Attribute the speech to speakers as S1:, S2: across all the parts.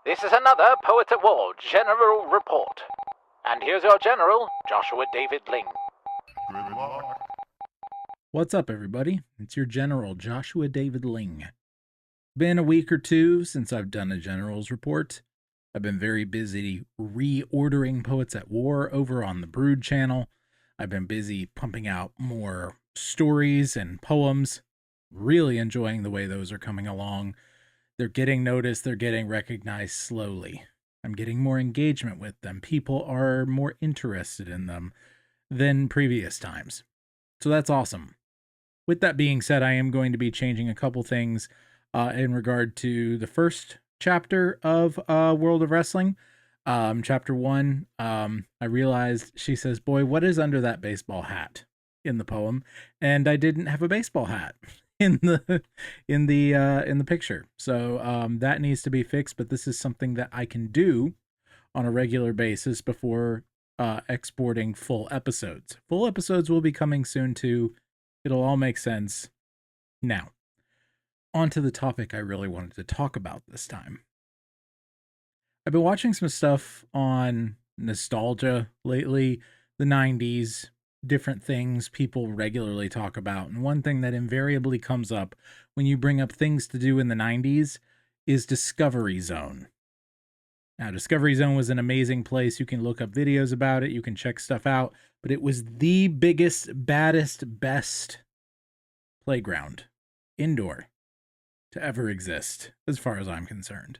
S1: This is another Poet at War General Report. And here's your General, Joshua David Ling.
S2: Good luck.
S3: What's up, everybody? It's your General, Joshua David Ling. Been a week or two since I've done a General's Report. I've been very busy reordering Poets at War over on the Brood channel. I've been busy pumping out more stories and poems. Really enjoying the way those are coming along. They're getting noticed, they're getting recognized slowly. I'm getting more engagement with them. People are more interested in them than previous times. So that's awesome. With that being said, I am going to be changing a couple things in regard to the first chapter of World of Wrestling. Chapter 1, I realized she says, "Boy, what is under that baseball hat?" in the poem, and I didn't have a baseball hat in the picture. So that needs to be fixed, but this is something that I can do on a regular basis before exporting full episodes. Full episodes will be coming soon too. It'll all make sense. Now, on to the topic I really wanted to talk about this time. I've been watching some stuff on nostalgia lately, the 90s, different things people regularly talk about. And one thing that invariably comes up when you bring up things to do in the 90s is Discovery Zone. Now, Discovery Zone was an amazing place. You can look up videos about it. You can check stuff out. But it was the biggest, baddest, best playground, indoor, to ever exist, as far as I'm concerned.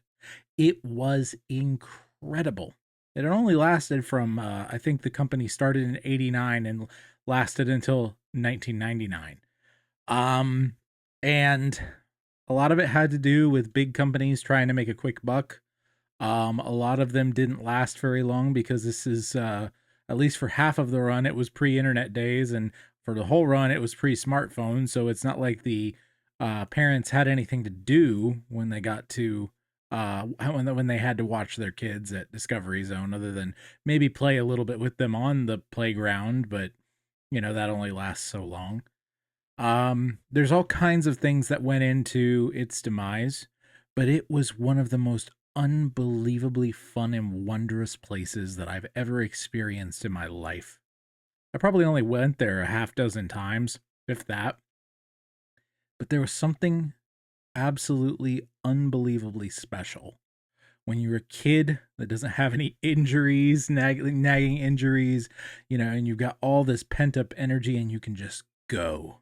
S3: It was incredible. It only lasted from, I think the company started in 89 and lasted until 1999. And a lot of it had to do with big companies trying to make a quick buck. A lot of them didn't last very long because this is, at least for half of the run, it was pre-internet days, and for the whole run, it was pre-smartphone. So it's not like the parents had anything to do when they got to when they had to watch their kids at Discovery Zone, other than maybe play a little bit with them on the playground, but you know, that only lasts so long. There's all kinds of things that went into its demise, but it was one of the most unbelievably fun and wondrous places that I've ever experienced in my life. I probably only went there a half dozen times, if that. But there was something absolutely unbelievably special when you're a kid that doesn't have any injuries, nagging injuries, you know, and you've got all this pent up energy and you can just go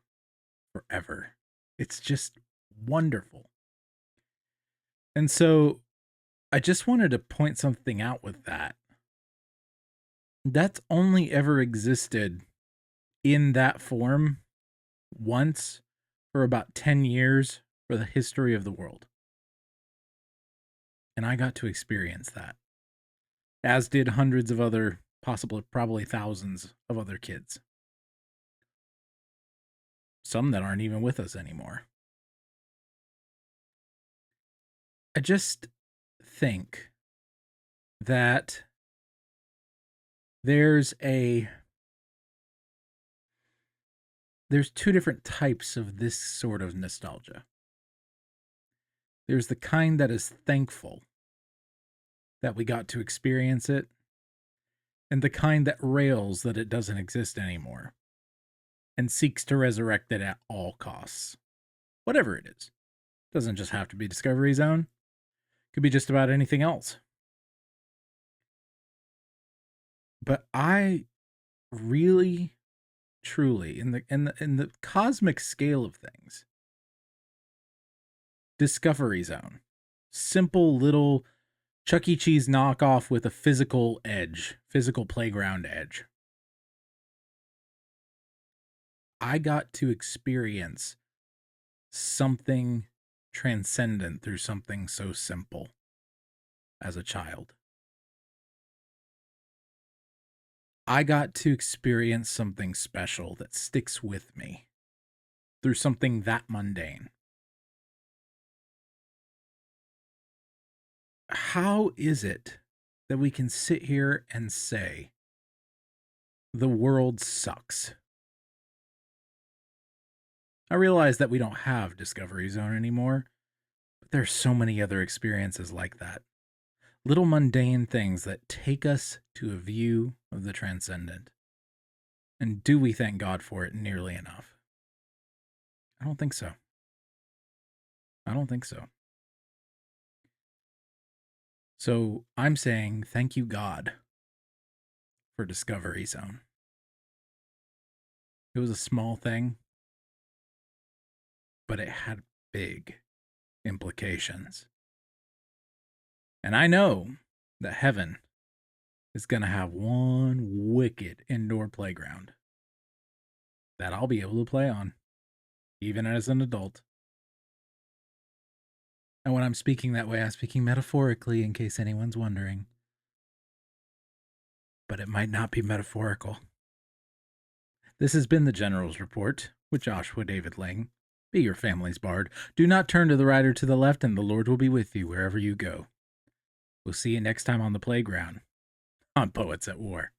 S3: forever. It's just wonderful. And so I just wanted to point something out with that. That's only ever existed in that form once for about 10 years for the history of the world. And I got to experience that, as did hundreds of other, probably thousands of other kids. Some that aren't even with us anymore. I just think that there's two different types of this sort of nostalgia. There's the kind that is thankful that we got to experience it, and the kind that rails that it doesn't exist anymore and seeks to resurrect it at all costs. Whatever it is. It doesn't just have to be Discovery Zone. It could be just about anything else. But I really, truly, in the cosmic scale of things, Discovery Zone, simple little Chuck E. Cheese knockoff with a physical playground edge. I got to experience something transcendent through something so simple as a child. I got to experience something special that sticks with me through something that mundane. How is it that we can sit here and say the world sucks? I realize that we don't have Discovery Zone anymore, but there's so many other experiences like that. little mundane things that take us to a view of the transcendent. And do we thank God for it nearly enough? I don't think so. I don't think so. So I'm saying thank you, God, for Discovery Zone. It was a small thing, but it had big implications. And I know that heaven is going to have one wicked indoor playground that I'll be able to play on, even as an adult. And when I'm speaking that way, I'm speaking metaphorically, in case anyone's wondering. But it might not be metaphorical. This has been the General's Report with Joshua David Ling. Be your family's bard. Do not turn to the right or to the left, and the Lord will be with you wherever you go. We'll see you next time on the playground on Poets at War.